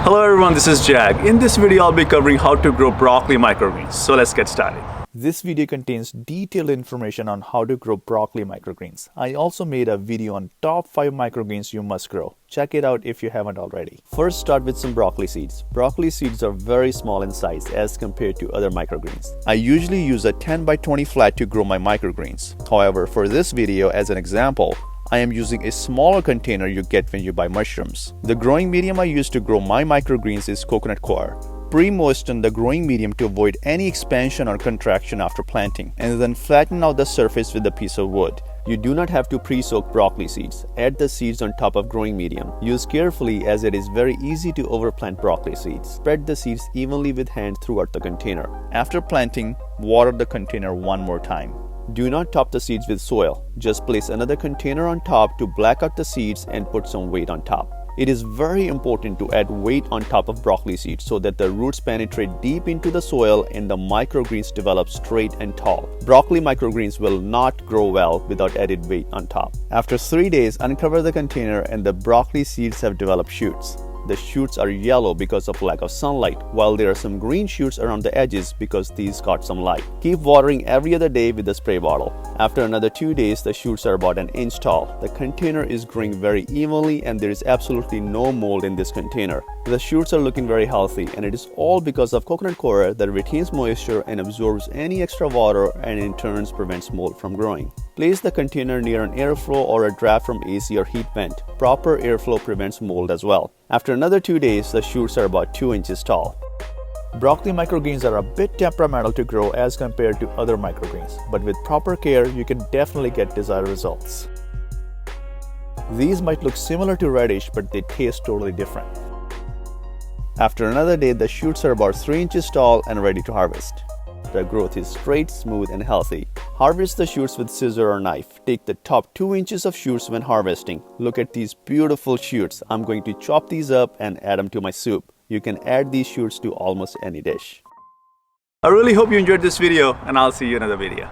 Hello everyone, this is Jag. In this video, I'll be covering how to grow broccoli microgreens. So let's get started. This video contains detailed information on how to grow broccoli microgreens. I also made a video on top 5 microgreens you must grow. Check it out if you haven't already. First, start with some broccoli seeds. Broccoli seeds are very small in size as compared to other microgreens. I usually use a 10 by 20 flat to grow my microgreens. However, for this video, as an example, I am using a smaller container you get when you buy mushrooms. The growing medium I use to grow my microgreens is coconut coir. Pre-moisten the growing medium to avoid any expansion or contraction after planting, and then flatten out the surface with a piece of wood. You do not have to pre-soak broccoli seeds. Add the seeds on top of growing medium. Use carefully as it is very easy to overplant broccoli seeds. Spread the seeds evenly with hand throughout the container. After planting, water the container one more time. Do not top the seeds with soil. Just place another container on top to black out the seeds and put some weight on top. It is very important to add weight on top of broccoli seeds so that the roots penetrate deep into the soil and the microgreens develop straight and tall. Broccoli microgreens will not grow well without added weight on top. After 3 days, uncover the container and the broccoli seeds have developed shoots. The shoots are yellow because of lack of sunlight, while there are some green shoots around the edges because these got some light. Keep watering every other day with the spray bottle. After another 2 days, the shoots are about an inch tall. The container is growing very evenly and there is absolutely no mold in this container. The shoots are looking very healthy, and it is all because of coconut coir that retains moisture and absorbs any extra water and in turn prevents mold from growing. Place the container near an airflow or a draft from AC or heat vent. Proper airflow prevents mold as well. After another 2 days, the shoots are about 2 inches tall. Broccoli microgreens are a bit temperamental to grow as compared to other microgreens, but with proper care, you can definitely get desired results. These might look similar to radish, but they taste totally different. After another day, the shoots are about 3 inches tall and ready to harvest. The growth is straight, smooth, and healthy. Harvest the shoots with scissor or knife. Take the top 2 inches of shoots when harvesting. Look at these beautiful shoots. I'm going to chop these up and add them to my soup. You can add these shoots to almost any dish. I really hope you enjoyed this video, and I'll see you in another video.